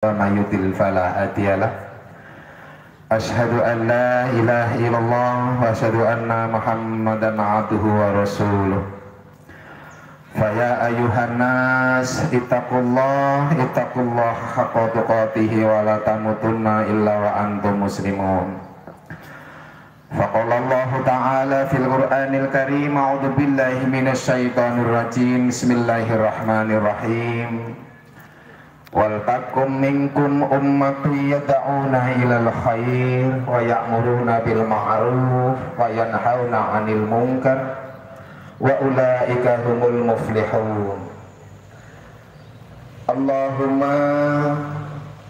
ومن يضلل فلا هادي له أشهد أن لا إله إلا الله وأشهد أن محمدا عبده ورسوله فيا أيها الناس اتقوا الله حق تقاته ولا تموتن إلا وأنتم مسلمون فقال الله تعالى في القرآن الكريم أعوذ بالله من الشيطان الرجيم بسم الله الرحمن الرحيم Waltakum minkum ummatu yad'una ilal khair wa ya'muruna bil ma'ruf wa yanhauna 'anil munkar wa ulaika humul muflihun. Allahumma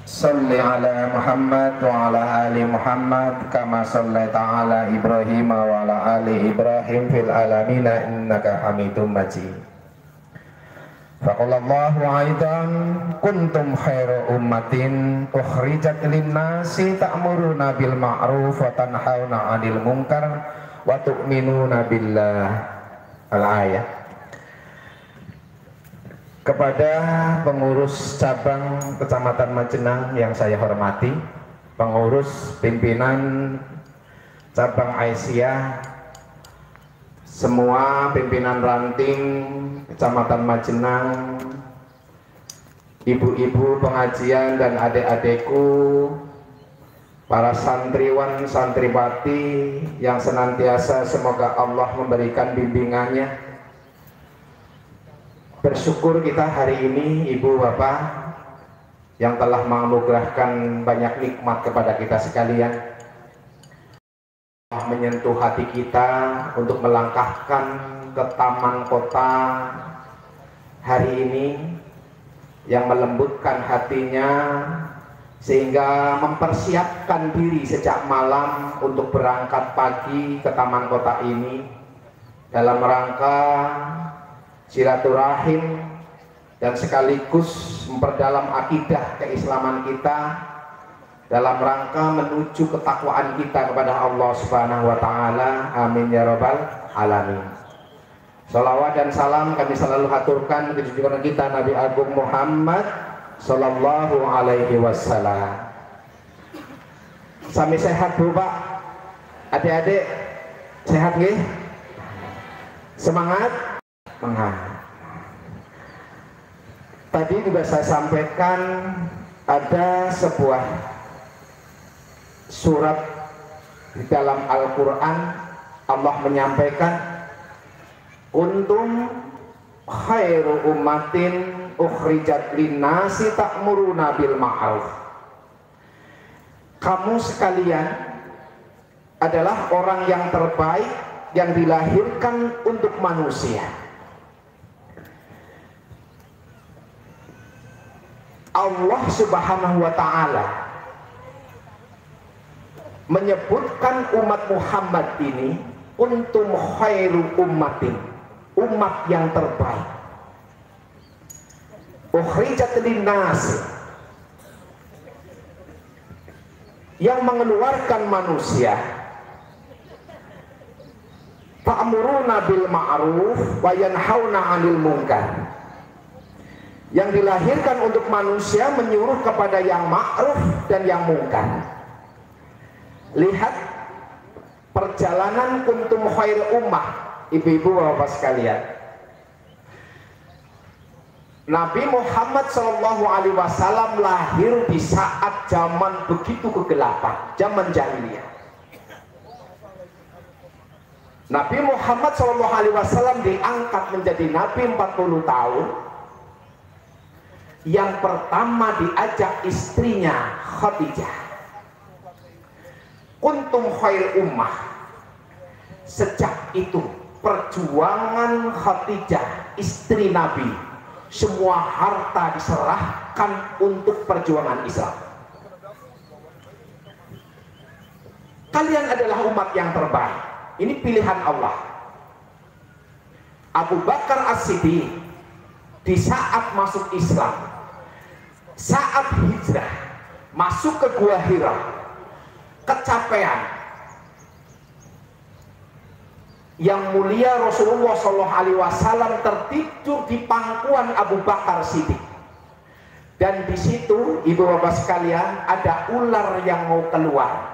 salli ala Muhammad wa ala ali Muhammad kama sallaita ala Ibrahim wa ala ali Ibrahim fil alamin innaka Hamidum Majid. Faqalallahu aidan kuntum khairu ummatin ukhrijat linnasi ta'muruna bil ma'ruf wa tanhauna 'anil munkar wa tu'minuna billah. Al-ayat. Kepada pengurus cabang Kecamatan Majenang yang saya hormati, pengurus pimpinan cabang Aisyah, semua pimpinan ranting Kecamatan Majenang, ibu-ibu pengajian dan adik-adikku, para santriwan santriwati yang senantiasa semoga Allah memberikan bimbingannya. Bersyukur kita hari ini ibu bapak yang telah menganugerahkan banyak nikmat kepada kita sekalian, menyentuh hati kita untuk melangkahkan ke taman kota hari ini yang melembutkan hatinya sehingga mempersiapkan diri sejak malam untuk berangkat pagi ke taman kota ini dalam rangka silaturahim dan sekaligus memperdalam akidah keislaman kita dalam rangka menuju ketakwaan kita kepada Allah Subhanahu wa taala. Amin ya rabbal alamin. Salawat dan salam kami selalu haturkan ke junjungan kita Nabi Agung Muhammad sallallahu alaihi wasallam. Sami sehat Bu Pak, adik-adik sehat nggih? Semangat? Semangat. Tadi juga saya sampaikan ada sebuah surat di dalam Al-Quran. Allah menyampaikan kuntum khairu ummatin ukhrijat linnasi ta'muruna bil ma'ruf. Kamu sekalian adalah orang yang terbaik yang dilahirkan untuk manusia. Allah Subhanahu wa ta'ala menyebutkan umat Muhammad ini kuntum khairu ummatin, umat yang terbaik, ukhrijat linnas, yang mengeluarkan manusia, ta'muruna bil ma'ruf wa yanhauna 'anil munkar, yang dilahirkan untuk manusia menyuruh kepada yang ma'ruf dan yang munkar. Lihat perjalanan kuntum khair ummah, ibu-ibu bapak sekalian. Nabi Muhammad SAW lahir di saat zaman begitu kegelapan, zaman jahiliyah. Nabi Muhammad SAW diangkat menjadi Nabi 40 tahun. Yang pertama diajak istrinya Khadijah. Kuntum khair ummah. Sejak itu perjuangan Khadijah istri Nabi, semua harta diserahkan untuk perjuangan Islam. Kalian adalah umat yang terbaik. Ini pilihan Allah. Abu Bakar As-Siddiq di saat masuk Islam, saat hijrah masuk ke Gua Hira, kecapean. Yang mulia Rasulullah SAW tertidur di pangkuan Abu Bakar Siddiq. Dan di situ ibu bapak sekalian ada ular yang mau keluar.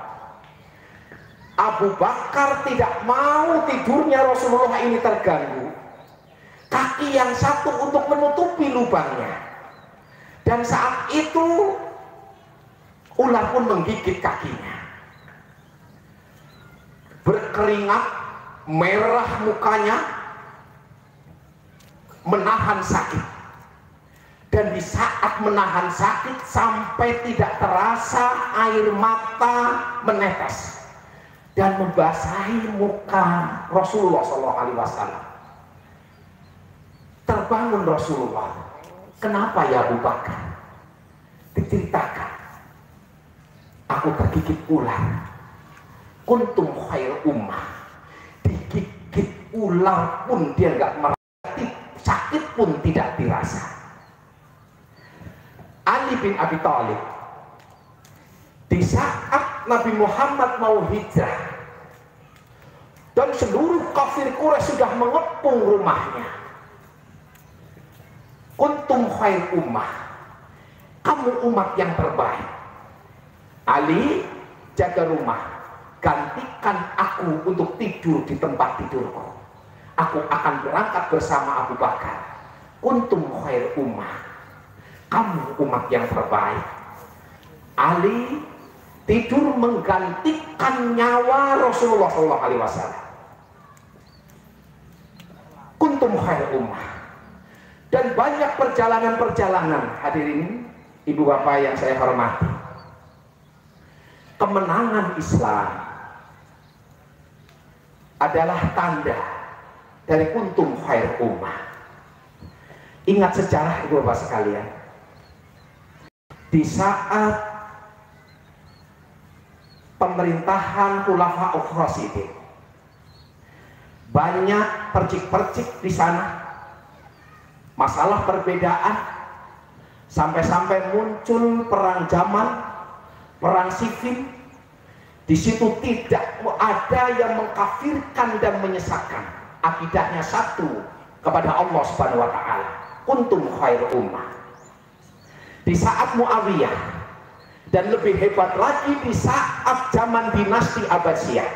Abu Bakar tidak mau tidurnya Rasulullah ini terganggu. Kaki yang satu untuk menutupi lubangnya. Dan saat itu ular pun menggigit kakinya. Berkeringat, merah mukanya, menahan sakit. Dan di saat menahan sakit sampai tidak terasa air mata menetes dan membasahi muka Rasulullah SAW. Terbangun Rasulullah. Kenapa ya Abu Bakar? Diceritakan. Aku tergigit ular. Kuntum khair ummah. Digigit ular pun dia nggak merasa, sakit pun tidak dirasa. Ali bin Abi Thalib, di saat Nabi Muhammad mau hijrah dan seluruh kafir Quraisy sudah mengepung rumahnya. Kuntum khair ummah, kamu umat yang terbaik. Ali, jaga rumah, gantikan aku untuk tidur di tempat tidurku. Aku akan berangkat bersama Abu Bakar. Kuntum khair ummah, kamu umat yang terbaik. Ali tidur menggantikan nyawa Rasulullah SAW. Kuntum khair ummah. Dan banyak perjalanan-perjalanan, hadirin ibu bapak yang saya hormati. Kemenangan Islam adalah tanda dari kuntum khair ummah. Ingat sejarah ibu bapak sekalian. Di saat pemerintahan Khulafaur Rasyidin, banyak percik-percik di sana, masalah perbedaan, sampai-sampai muncul perang zaman, perang sifil. Di situ tidak ada yang mengkafirkan dan menyesatkan. Akidahnya satu kepada Allah Subhanahu wa taala. Kuntum khair ummah. Di saat Muawiyah, dan lebih hebat lagi di saat zaman dinasti Abbasiyah.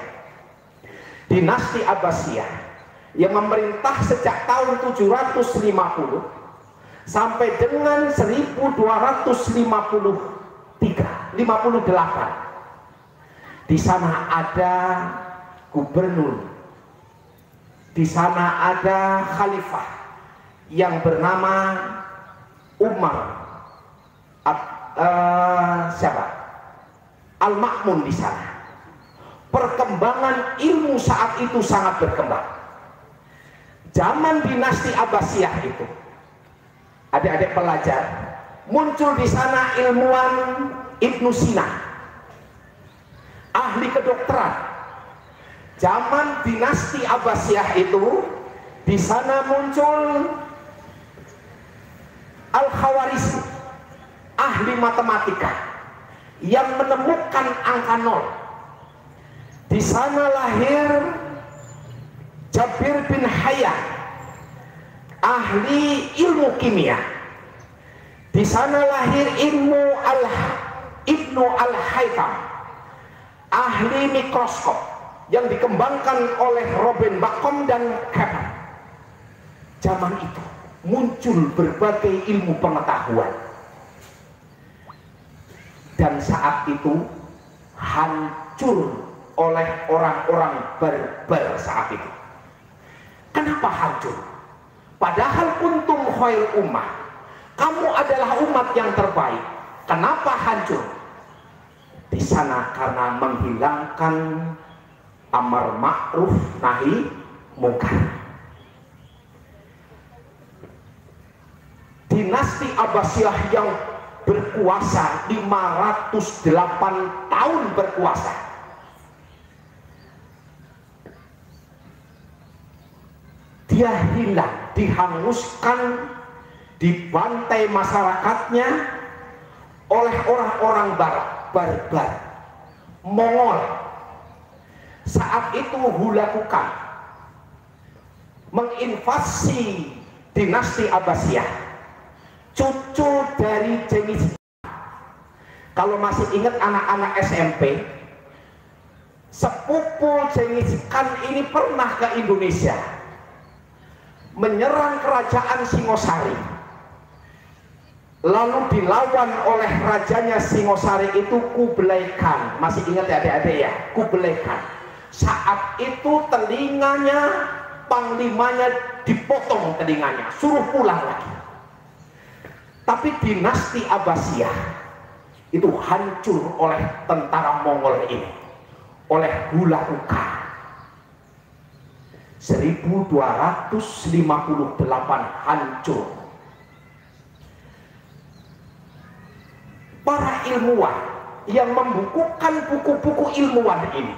Dinasti Abbasiyah yang memerintah sejak tahun 750 sampai dengan 1258. Di sana ada gubernur, di sana ada khalifah yang bernama Umar siapa? Al-Ma'mun di sana. Perkembangan ilmu saat itu sangat berkembang. Zaman dinasti Abbasiyah itu, adik-adik pelajar, muncul di sana ilmuwan Ibnu Sina, ahli kedokteran. Zaman dinasti Abbasiyah itu, di sana muncul Al-Khawarizmi, ahli matematika yang menemukan angka nol. Di sana lahir Jabir bin Hayyan, ahli ilmu kimia. Di sana lahir Ibnu Al-Haytham, ahli mikroskop yang dikembangkan oleh Robin Bacon dan Kepler. Zaman itu muncul berbagai ilmu pengetahuan. Dan saat itu hancur oleh orang-orang barbar saat itu. Kenapa hancur? Padahal kuntum khair ummah, kamu adalah umat yang terbaik. Kenapa hancur? Di sana karena menghilangkan amar ma'ruf nahi munkar. Dinasti Abbasiyah yang berkuasa 508 tahun berkuasa, dia hilang, dihanguskan, dibantai masyarakatnya oleh orang-orang barbar Mongol. Saat itu Hulakukan menginvasi dinasti Abbasiyah, cucu dari Genghis. Kalau masih ingat anak-anak SMP, sepupu Genghis Khan ini pernah ke Indonesia, menyerang kerajaan Singosari, lalu dilawan oleh rajanya Singosari itu Kublai Khan. Masih ingat ya adik-adik ya, Kublai Khan. Saat itu telinganya, panglimanya dipotong telinganya, suruh pulang lagi. Tapi dinasti Abbasiyah itu hancur oleh tentara Mongol ini, oleh Hulagu Khan. 1258 hancur. Para ilmuwan yang membukukan buku-buku ilmuwan ini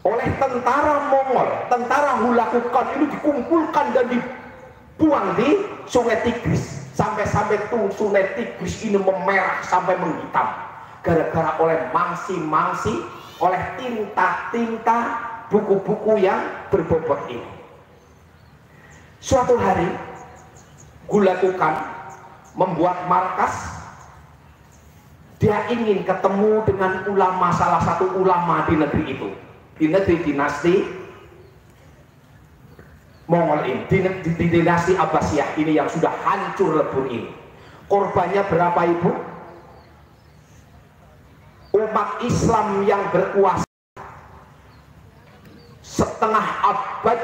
oleh tentara Mongol, tentara Hulagu Khan ini dikumpulkan dan dibuang di Sungai Tigris. Sampai-sampai tuh Sungai Tigris ini memerah sampai menghitam gara-gara oleh mangsi-mangsi, oleh tinta-tinta buku-buku yang berbobot ini. Suatu hari Hulagu Khan membuat markas. Dia ingin ketemu dengan ulama, salah satu ulama di negeri itu, di negeri dinasti Mongol ini, di dinasti Abbasiyah ini yang sudah hancur lebur ini. Korbannya berapa ibu? Umat Islam yang berkuasa setengah abad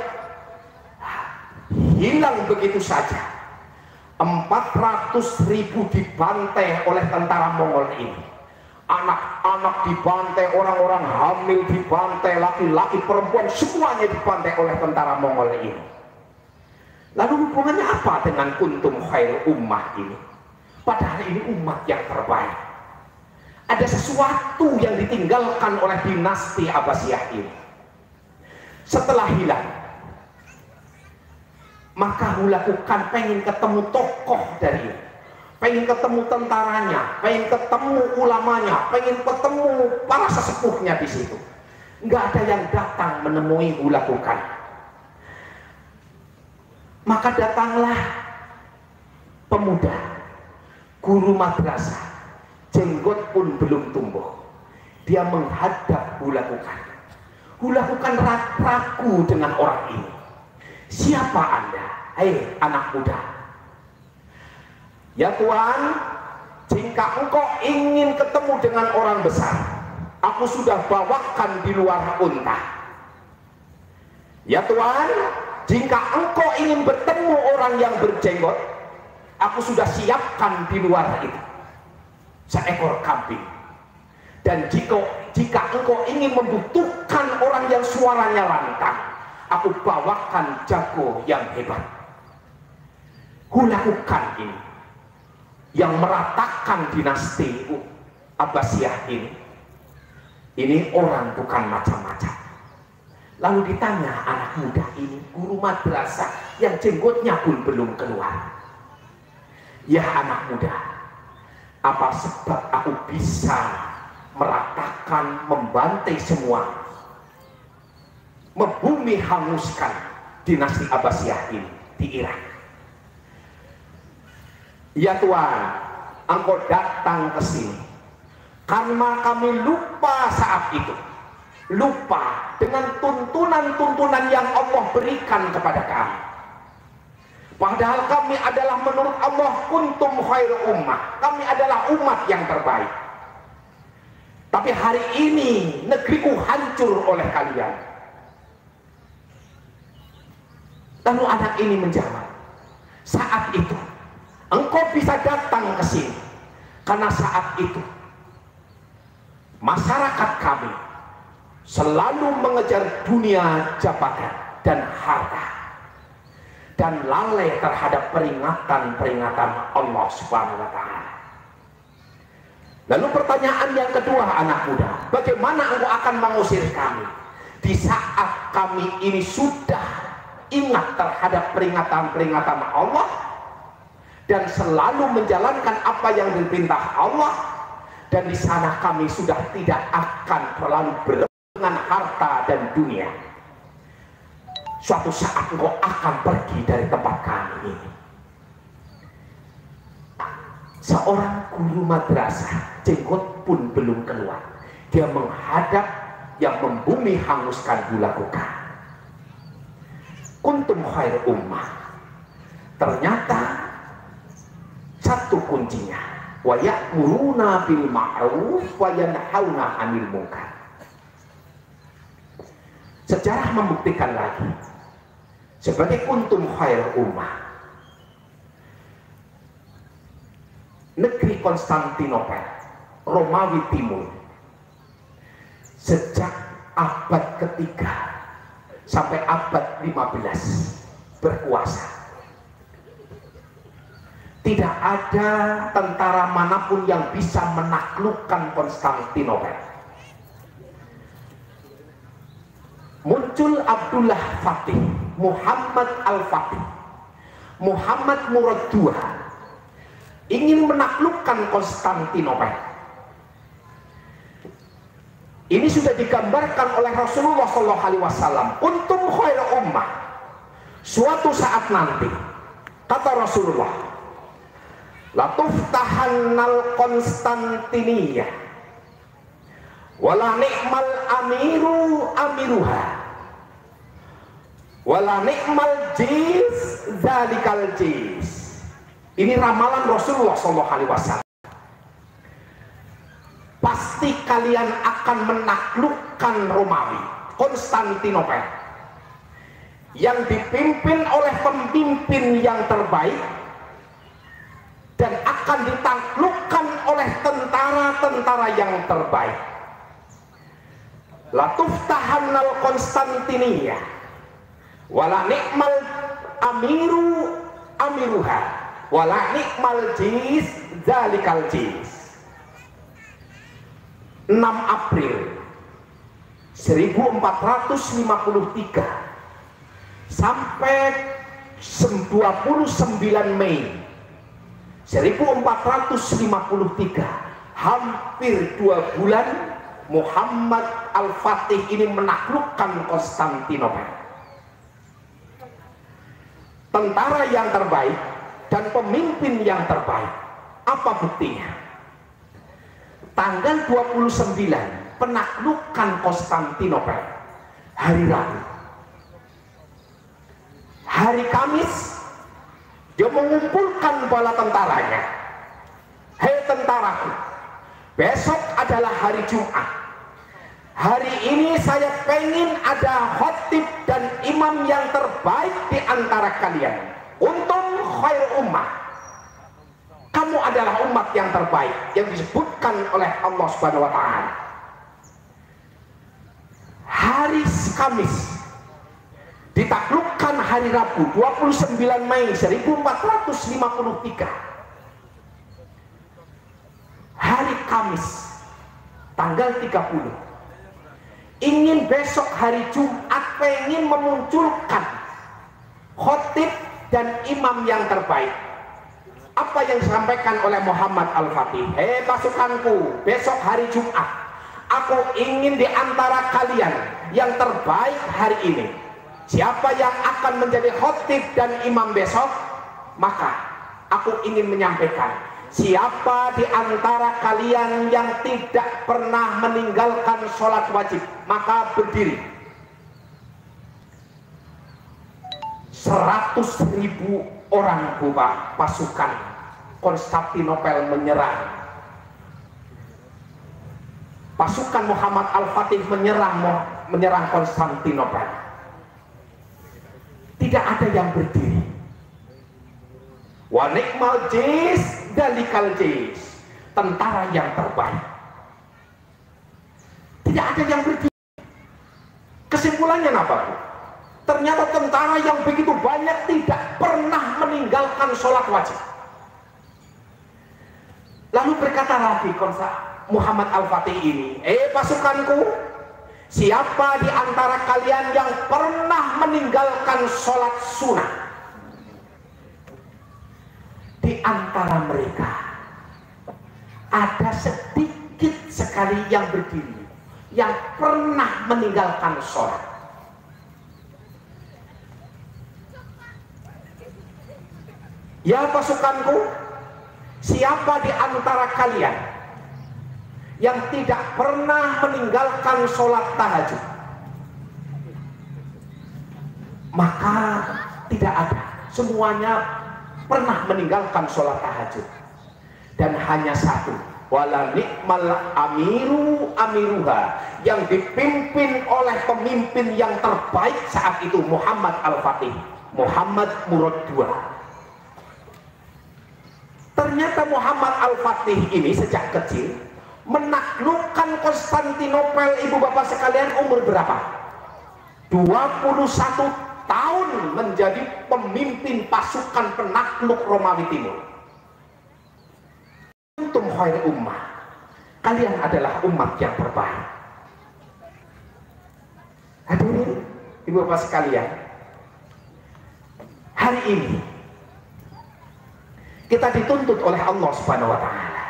hilang begitu saja. 400.000 dibantai oleh tentara Mongol ini. Anak-anak dibantai, orang-orang hamil dibantai, laki-laki, perempuan, semuanya dibantai oleh tentara Mongol ini. Lalu hubungannya apa dengan kuntum khair ummah ini? Padahal ini umat yang terbaik. Ada sesuatu yang ditinggalkan oleh dinasti Abbasiyah ini. Setelah hilang, maka Hulagu Khan pengen ketemu tokoh dari ini, pengen ketemu tentaranya, pengen ketemu ulamanya, pengen ketemu para sesepuhnya di situ. Nggak ada yang datang menemui Hulagu Khan. Maka datanglah pemuda, guru madrasah, jenggot pun belum tumbuh. Dia menghadap Hulagu Khan. Hulagu Khan ragu dengan orang ini. Siapa Anda? Hei anak muda. Ya Tuhan, jika engkau ingin ketemu dengan orang besar, aku sudah bawakan di luar unta. Ya Tuhan, jika engkau ingin bertemu orang yang berjenggot, aku sudah siapkan di luar itu seekor kambing. Dan jika engkau ingin membutuhkan orang yang suaranya lantang, aku bawakan jago yang hebat. Hulagu Khan ini yang meratakan dinasti Abbasiyah ini orang bukan macam-macam. Lalu ditanya anak muda ini, guru madrasah yang jenggotnya pun belum keluar. Ya anak muda, apa sebab aku bisa meratakan, membantai semua, membumi hanguskan dinasti Abbasiyah ini di Irak? Ya Tuhan, engkau datang ke sini karena kami lupa saat itu, lupa dengan tuntunan-tuntunan yang Allah berikan kepada kami. Padahal kami adalah menurut Allah kuntum khairu ummah, kami adalah umat yang terbaik. Tapi hari ini negeriku hancur oleh kalian. Lalu anak ini menjawab, saat itu engkau bisa datang ke sini karena saat itu masyarakat kami selalu mengejar dunia, jabatan, dan harta, dan lalai terhadap peringatan-peringatan Allah Subhanahu wa Ta'ala. Lalu pertanyaan yang kedua anak muda, bagaimana engkau akan mengusir kami di saat kami ini sudah ingat terhadap peringatan-peringatan Allah dan selalu menjalankan apa yang diperintah Allah, dan di sana kami sudah tidak akan terlalu berat dengan harta dan dunia. Suatu saat engkau akan pergi dari tempat kami ini. seorang guru madrasah, jenggot pun belum keluar, dia menghadap yang membumi hanguskan dilakukan. Kuntum khair ummah, ternyata satu kuncinya, wa ya'muruna bil ma'ruf wa yanhauna 'anil munkar. Sejarah membuktikan lagi, sebagai kuntum khair ummah, negeri Konstantinopel, Romawi Timur, sejak abad ketiga sampai abad 15 berkuasa. Tidak ada tentara manapun yang bisa menaklukkan Konstantinopel. Muncul Abdullah Fatih, Muhammad Al-Fatih, Muhammad Murad II, ingin menaklukkan Konstantinopel. Ini sudah digambarkan oleh Rasulullah SAW. Kuntum khair ummah, suatu saat nanti, kata Rasulullah, latuftahannal Konstantiniyah wala ni'mal amiru amiruha wala ni'mal jiz zalikal jiz. Ini ramalan Rasulullah SAW. Pasti kalian akan menaklukkan Romawi, Konstantinopel, yang dipimpin oleh pemimpin yang terbaik, dan akan ditaklukkan oleh tentara-tentara yang terbaik. Latuftahannal Konstantiniyah wala ni'mal amiru amiruha wala ni'mal jiz zalikal jiz. 6 April 1453 sampai 29 Mei 1453, hampir 2 bulan Muhammad Al-Fatih ini menaklukkan Konstantinopel. Tentara yang terbaik dan pemimpin yang terbaik. Apa buktinya? Tanggal 29 penaklukan Konstantinopel, hari Rabu. Hari Kamis dia mengumpulkan bala tentaranya. Hei tentaraku, besok adalah hari Jumat. Hari ini saya pengen ada khotib dan imam yang terbaik di antara kalian. Untung khair ummah, kamu adalah umat yang terbaik yang disebutkan oleh Allah Subhanahu wa Ta'ala. Hari Kamis ditaklukkan hari Rabu 29 Mei 1453. Hari Kamis tanggal 30, ingin besok hari Jumat pengen memunculkan khotib dan imam yang terbaik. Apa yang disampaikan oleh Muhammad Al-Fatih? Hei pasukanku, besok hari Jumat, aku ingin di antara kalian yang terbaik hari ini. Siapa yang akan menjadi khotib dan imam besok? Maka aku ingin menyampaikan, siapa di antara kalian yang tidak pernah meninggalkan sholat wajib, maka berdiri. 100.000 orang pasukan Konstantinopel menyerang. Pasukan Muhammad Al-Fatih menyerang Konstantinopel. Tidak ada yang berdiri. Wa ni'mal jiz dalikal jiz, tentara yang terbaik. Tidak ada yang berdiri. Kesimpulannya apa? Ternyata tentara yang begitu banyak tidak pernah meninggalkan sholat wajib. Lalu berkata lagi Muhammad Al-Fatih ini, pasukanku, siapa di antara kalian yang pernah meninggalkan sholat sunnah? Di antara mereka ada sedikit sekali yang berdiri, yang pernah meninggalkan sholat. Ya pasukanku, siapa di antara kalian yang tidak pernah meninggalkan sholat tahajud, maka tidak ada, semuanya pernah meninggalkan sholat tahajud. Dan hanya satu, wala ni'mal amiru amiruha, yang dipimpin oleh pemimpin yang terbaik saat itu, Muhammad Al-Fatih, Muhammad Murad II. Ternyata Muhammad Al-Fatih ini sejak kecil menaklukkan Konstantinopel, ibu bapak sekalian, umur berapa? 21 tahun menjadi pemimpin pasukan penakluk Romawi Timur. Kuntum khair ummah, kalian adalah umat yang terbaik. Hadirin ibu bapak sekalian, hari ini kita dituntut oleh Allah Subhanahu wa Ta'ala.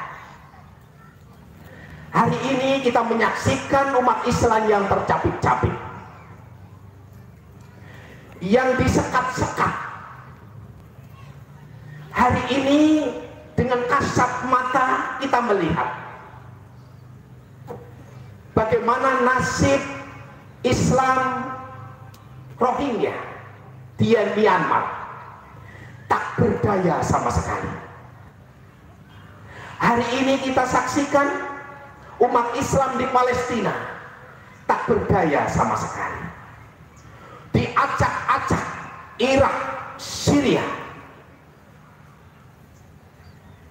Hari ini kita menyaksikan umat Islam yang tercapik-capik, yang disekat-sekat. Hari ini dengan kasat mata kita melihat bagaimana nasib Islam Rohingya di Myanmar, tak berdaya sama sekali. Hari ini kita saksikan umat Islam di Palestina tak berdaya sama sekali. Diacak-acak Irak, Syria,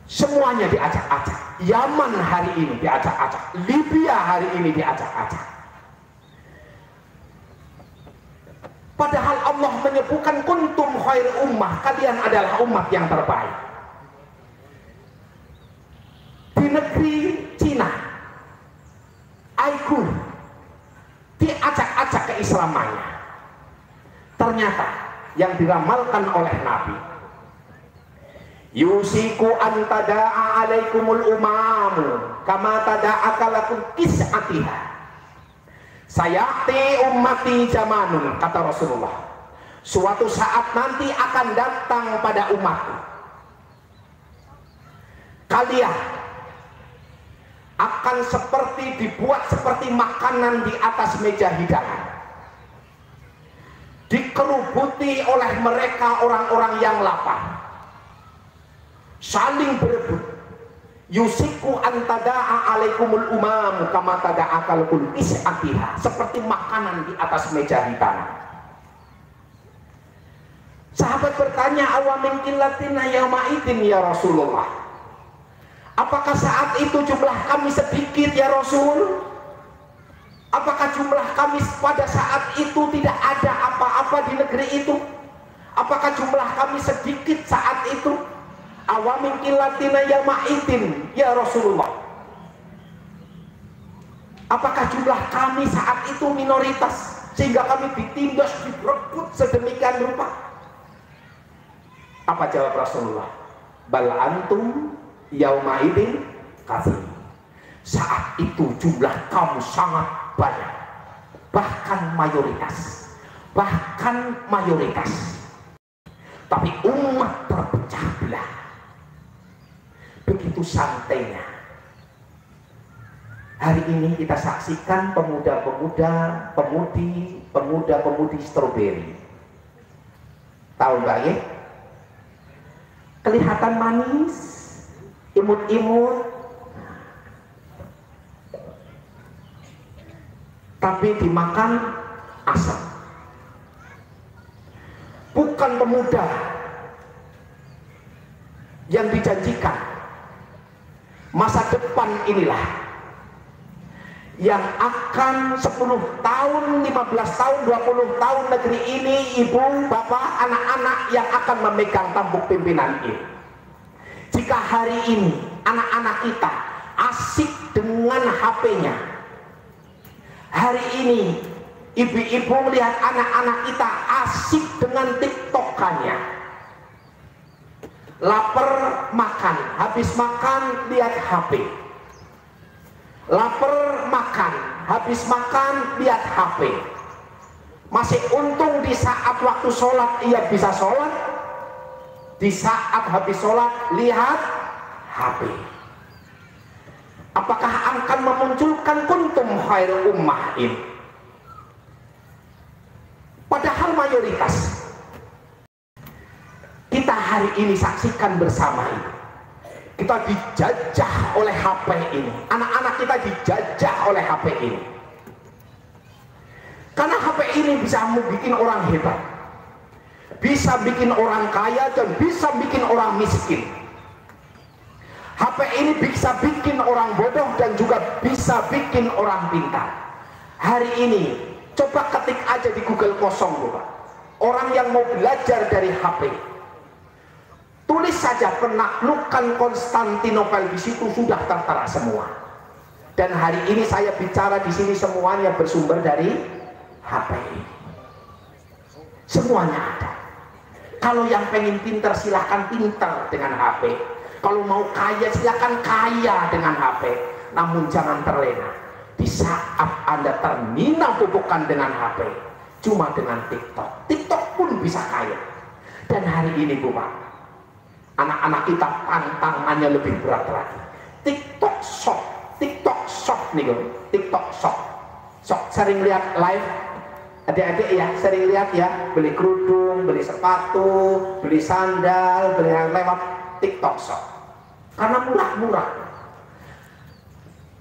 semuanya diacak-acak. Yaman hari ini diacak-acak, Libya hari ini diacak-acak. Padahal Allah menyebutkan kuntum khair ummah, kalian adalah umat yang terbaik. Di negeri Cina, Aigun, diacak-acak keislamannya. Ternyata yang diramalkan oleh Nabi, yusiku antada'a alaikumul umamu kama tada'aka lakum kis'atiha. Sayati ummati zamanun, kata Rasulullah, suatu saat nanti akan datang pada umatku, kalian akan seperti dibuat seperti makanan di atas meja hidangan, dikerubuti oleh mereka orang-orang yang lapar, saling berebut. Yusiku antada'a alaikumul umamu kama tada'akal kul is'atiha, seperti makanan di atas meja hidangan. Sahabat bertanya, awamin qillatina yauma idin ya Rasulullah, apakah saat itu jumlah kami sedikit ya Rasul? Apakah jumlah kami pada saat itu tidak ada apa-apa di negeri itu? Apakah jumlah kami sedikit saat itu? Awamin qillatina yauma idin ya Rasulullah, apakah jumlah kami saat itu minoritas sehingga kami ditindas, direbut sedemikian rupa? Apa jawab Rasulullah? Bal antum yauma idin katsir. Saat itu jumlah kamu sangat banyak, bahkan mayoritas, tapi umat terpecah belah. Begitu santainya. Hari ini kita saksikan pemuda-pemuda, pemudi stroberi. Tahu nggak ya? Kelihatan manis, imut-imut, tapi dimakan asam. Bukan pemuda yang dijanjikan masa depan inilah yang akan 10 tahun, 15 tahun, 20 tahun negeri ini, ibu, bapak, anak-anak yang akan memegang tampuk pimpinan ini. Jika hari ini anak-anak kita asik dengan HP-nya, hari ini ibu-ibu melihat anak-anak kita asik dengan TikTok-annya, lapar makan, habis makan lihat HP, lapar makan, habis makan lihat HP. Masih untung di saat waktu sholat ia bisa sholat, di saat habis sholat lihat HP. Apakah akan memunculkan kuntum khairul ummah ini? Padahal mayoritas kita hari ini saksikan bersama ini, kita dijajah oleh HP ini. Anak-anak kita dijajah oleh HP ini. Karena HP ini bisa bikin orang hebat, bisa bikin orang kaya, dan bisa bikin orang miskin. HP ini bisa bikin orang bodoh dan juga bisa bikin orang pintar. Hari ini coba ketik aja di Google kosong, Bapak. Orang yang mau belajar dari HP, tulis saja penaklukan Konstantinopel, di situ sudah tertera semua. Dan hari ini saya bicara di sini semuanya bersumber dari HP ini. Semuanya ada. Kalau yang pengen pintar silahkan pintar dengan HP. Kalau mau kaya silahkan kaya dengan HP. Namun jangan terlena. Di saat Anda terminal bukan dengan HP, cuma dengan TikTok. TikTok pun bisa kaya. Dan hari ini Bapak, anak-anak kita tantangannya lebih berat lagi. TikTok Shop, TikTok Shop nih, TikTok Shop. Sok sering lihat live adik-adik ya, sering lihat ya, beli kerudung, beli sepatu, beli sandal, beli yang lewat TikTok Shop. Karena murah-murah.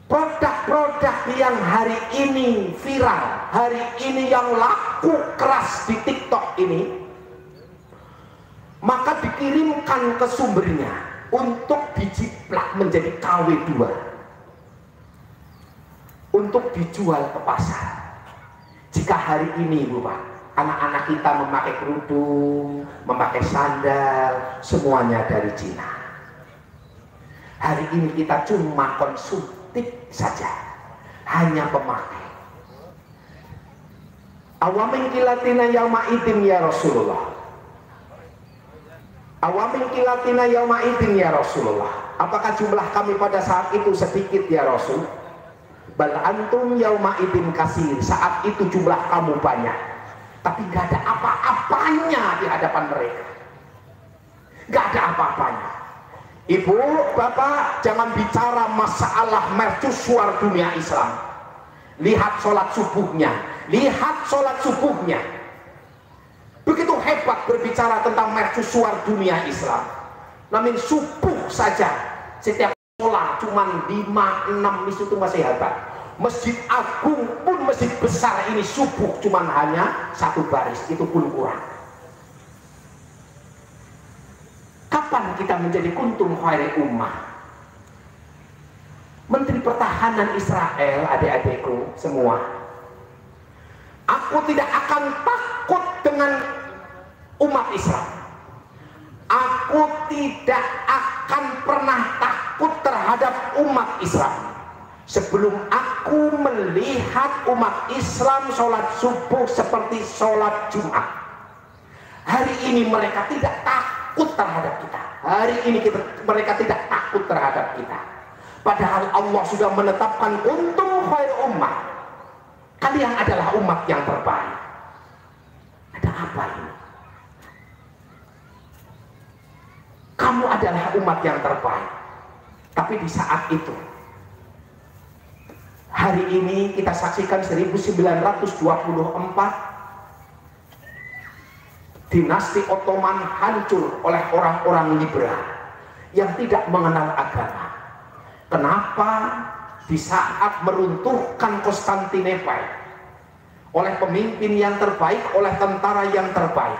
Produk-produk yang hari ini viral, hari ini yang laku keras di TikTok ini, maka dikirimkan ke sumbernya untuk dijiplak menjadi KW2 untuk dijual ke pasar. Jika hari ini Bapak, anak-anak kita memakai kerudung, memakai sandal, semuanya dari Cina. Hari ini kita cuma konsumtif saja, hanya pemakai. Awamin kilatina yauma idin ya Rasulullah. Awamin kilatina yauma idin ya Rasulullah. Apakah jumlah kami pada saat itu sedikit ya Rasul? Bal antum yauma idin kasir. Saat itu jumlah kamu banyak, tapi gak ada apa-apanya di hadapan mereka. Gak ada apa-apanya. Ibu, bapak, jangan bicara masalah mercusuar dunia Islam. Lihat sholat subuhnya, lihat sholat subuhnya. Begitu hebat berbicara tentang mercusuar dunia Islam. Namun subuh saja, setiap sholat cuma 5-6 itu masih hebat. Masjid Agung pun, masjid besar ini subuh cuma hanya 1 baris, itu pun kurang. Kapan kita menjadi kuntum khairul ummah? Menteri Pertahanan Israel, adik-adikku semua, aku tidak akan takut dengan umat Islam. Aku tidak akan pernah takut terhadap umat Islam sebelum aku melihat umat Islam sholat subuh seperti sholat Jumat. Hari ini mereka tidak takut terhadap kita. Hari ini mereka tidak takut terhadap kita. Padahal Allah sudah menetapkan kuntum khairul ummah. Kalian adalah umat yang terbaik. Ada apa ini? Kamu adalah umat yang terbaik. Tapi di saat itu, hari ini kita saksikan 1924, dinasti Ottoman hancur oleh orang-orang liberal yang tidak mengenal agama. Kenapa? Di saat meruntuhkan Konstantinopel oleh pemimpin yang terbaik, oleh tentara yang terbaik,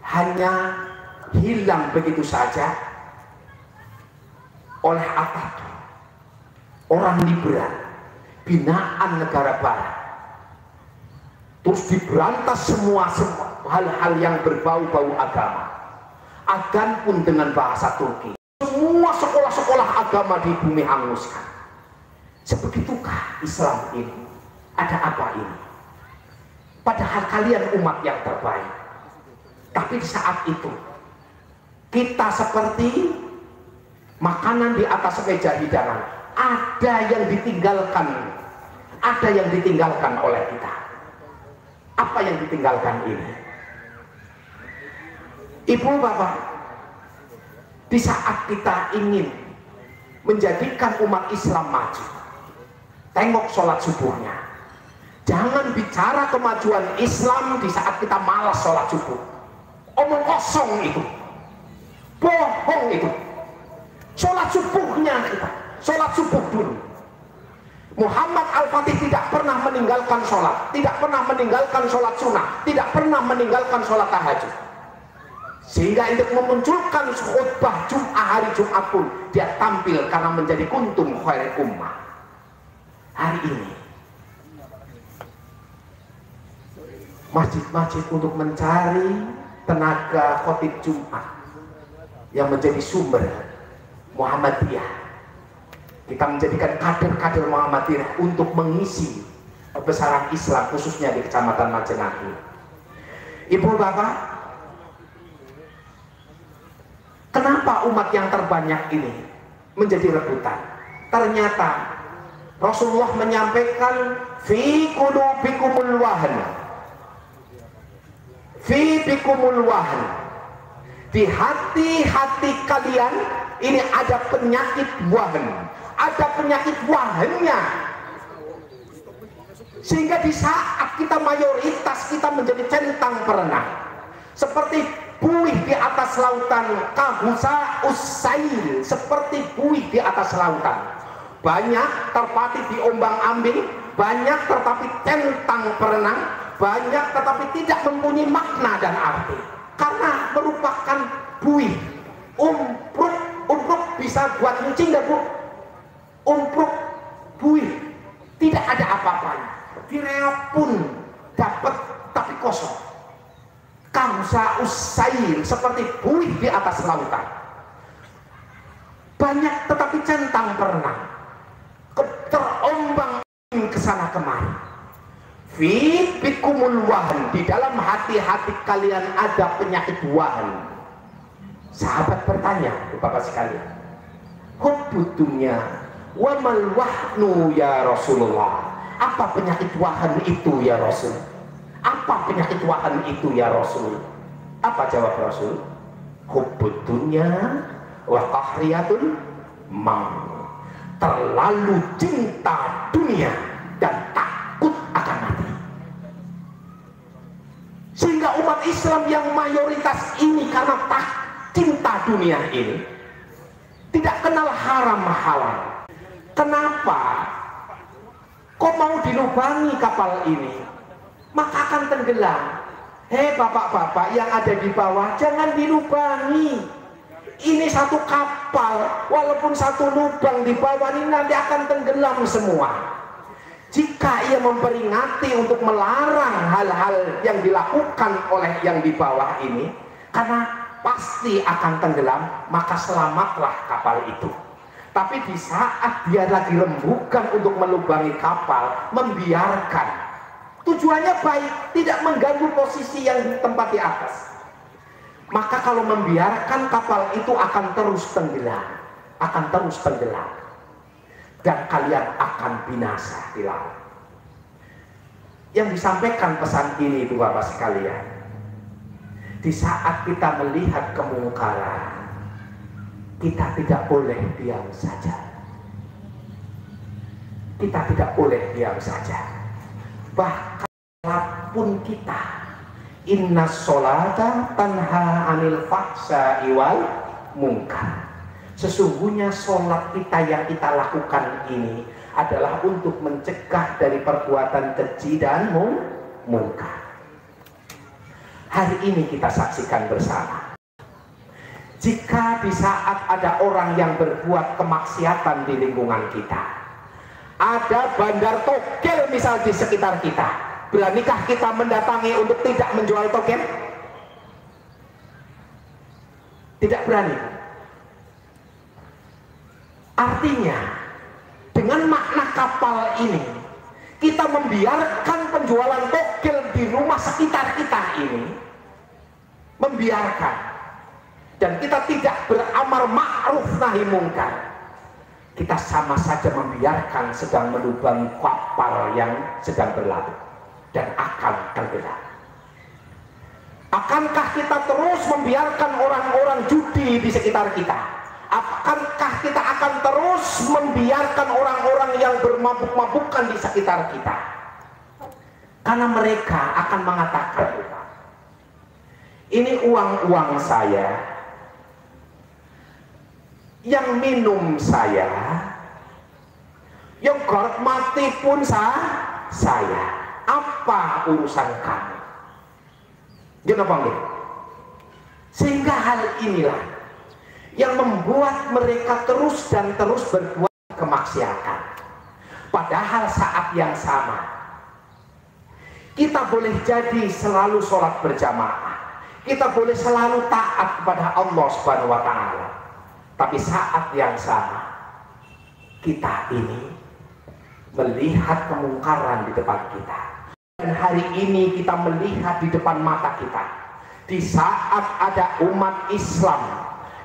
hanya hilang begitu saja oleh Atatürk, orang liberal, binaan negara barat. Terus diberantas semua hal-hal yang berbau-bau agama. Agan pun dengan bahasa Turki. Semua sekolah-sekolah agama di bumi hanguskan. Sebegitukah Islam ini? Ada apa ini? Padahal kalian umat yang terbaik. Tapi di saat itu, kita seperti makanan di atas meja hidangan. Ada yang ditinggalkan. Ada yang ditinggalkan oleh kita. Apa yang ditinggalkan ini? Ibu bapak, Di saat kita ingin menjadikan umat Islam maju, tengok sholat subuhnya. Jangan bicara kemajuan Islam di saat kita malas sholat subuh. Omong kosong itu, bohong itu. Sholat subuhnya kita, sholat subuh dulu. Muhammad Al-Fatih tidak pernah meninggalkan sholat, tidak pernah meninggalkan sholat sunnah, tidak pernah meninggalkan sholat tahajud. Sehingga untuk memunculkan khutbah Jum'ah hari Jumat pun dia tampil karena menjadi kuntum khairul ummah. Hari ini masjid-masjid untuk mencari tenaga khotib Jumat yang menjadi sumber Muhammadiyah. Kita menjadikan kader-kader Muhammadiyah untuk mengisi kebesaran Islam khususnya di Kecamatan Majenaki. Ibu bapak, kenapa umat yang terbanyak ini menjadi rebutan? Ternyata Rasulullah menyampaikan fi qulubikumul wahn, fi bikumul wahn, di hati-hati kalian ini ada penyakit wahn, ada penyakit wahannya. Sehingga di saat kita mayoritas kita menjadi centang perenang, seperti buih di atas lautan, kahusa usail, seperti buih di atas lautan, banyak terpati diombang ambing, banyak tetapi centang perenang, banyak tetapi tidak mempunyai makna dan arti karena merupakan buih. Umpruk bisa buat kucing dan bu, umpruk buih tidak ada apa-apanya, direok pun dapat tapi kosong. Kamsa usair seperti buih di atas lautan, banyak tetapi centang perenang, terombang ke sana kemari. Fi bikumul wahn, di dalam hati-hati kalian ada penyakit wahn. Sahabat bertanya, bapak sekalian, hubbud dunya wa mal wahnu ya Rasulullah. Apa penyakit wahan itu ya Rasul? Apa penyakit wahan itu ya Rasul? Apa jawab Rasul? Hubbud dunya wa qahriyatul maut. Terlalu cinta dunia dan takut akan mati. Sehingga umat Islam yang mayoritas ini karena cinta dunia ini tidak kenal haram halal. Kenapa? Kok mau dilubangi kapal ini? Maka akan tenggelam. Hei bapak-bapak yang ada di bawah, jangan dilubangi. Ini satu kapal, walaupun satu lubang di bawah ini nanti akan tenggelam semua. Jika ia memperingati untuk melarang hal-hal yang dilakukan oleh yang di bawah ini, karena pasti akan tenggelam, maka selamatlah kapal itu. Tapi di saat dia lagi rembukan untuk melubangi kapal, membiarkan, tujuannya baik, tidak mengganggu posisi yang tempat di atas, maka kalau membiarkan kapal itu akan terus tenggelam, akan terus tenggelam, dan kalian akan binasa di laut. Yang disampaikan pesan ini itu bapak sekalian, di saat kita melihat kemungkaran, kita tidak boleh diam saja. Kita tidak boleh diam saja. Bahkan pun kita, inna sholata tanha anil fahsya'i wal munkar. Sesungguhnya sholat kita yang kita lakukan ini adalah untuk mencegah dari perbuatan keji dan munkar. Hari ini kita saksikan bersama, jika di saat ada orang yang berbuat kemaksiatan di lingkungan kita, ada bandar togel misal di sekitar kita, beranikah kita mendatangi untuk tidak menjual togel? Tidak berani. Artinya dengan makna kapal ini, kita membiarkan penjualan togel di rumah sekitar kita ini, membiarkan, dan kita tidak beramar ma'ruf nahi mungkar, kita sama saja membiarkan sedang melubangi kapal yang sedang berlabuh dan akan tenggelam. Akankah kita terus membiarkan orang-orang judi di sekitar kita? Akankah kita akan terus membiarkan orang-orang yang bermabuk-mabukan di sekitar kita? Karena mereka akan mengatakan, ini uang-uang saya, yang minum saya, yang gorok mati pun saya. Apa urusan kamu? Jangan panggil. Sehingga hal inilah yang membuat mereka terus dan terus berbuat kemaksiatan. Padahal saat yang sama kita boleh jadi selalu sholat berjamaah, kita boleh selalu taat kepada Allah Subhanahu wa Ta'ala. Tapi saat yang sama kita ini melihat kemungkaran di depan kita. Dan hari ini kita melihat di depan mata kita, di saat ada umat Islam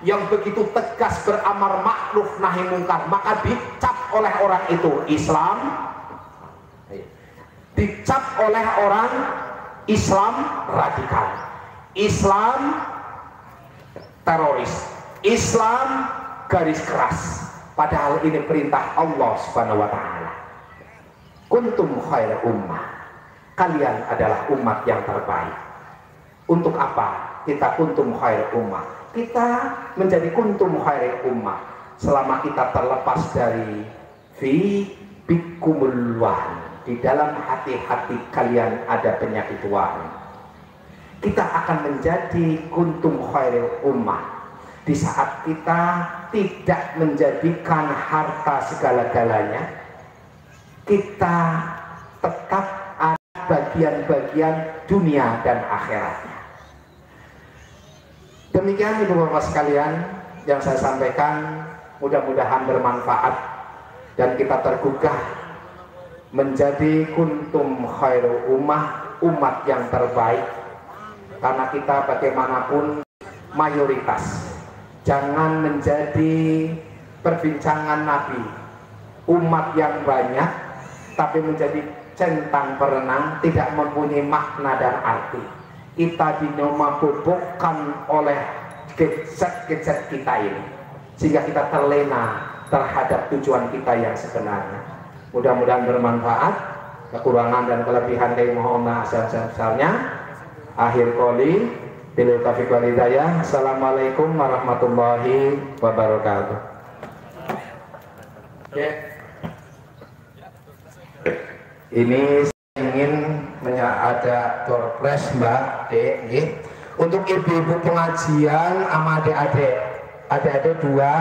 yang begitu tegas beramar ma'ruf nahi mungkar, maka dicap oleh orang itu Islam, dicap oleh orang Islam radikal, Islam teroris, Islam garis keras. Padahal ini perintah Allah Subhanahu wa Ta'ala. Kuntum khair ummah, kalian adalah umat yang terbaik. Untuk apa kita kuntum khair ummah? Kita menjadi kuntum khair ummah selama kita terlepas dari fi bikumul wahn, di dalam hati-hati kalian ada penyakit wahn. Kita akan menjadi kuntum khair ummah di saat kita tidak menjadikan harta segala-galanya, kita tetap ada bagian-bagian dunia dan akhiratnya. Demikian ibu bapak sekalian yang saya sampaikan, mudah-mudahan bermanfaat dan kita tergugah menjadi kuntum khairu ummah, umat yang terbaik. Karena kita bagaimanapun mayoritas. Jangan menjadi perbincangan Nabi umat yang banyak tapi menjadi centang berenang, tidak mempunyai makna dan arti. Kita dimabukkan oleh gadget-gadget kita ini sehingga kita terlena terhadap tujuan kita yang sebenarnya. Mudah-mudahan bermanfaat. Kekurangan dan kelebihan dari mohon maaf sebesar-besarnya. Akhir qoli billahi taufiq wal hidayah. Assalamualaikum warahmatullahi wabarakatuh. Ini saya ingin ada door prize Mbak D, untuk ibu-ibu pengajian sama adik-adik dua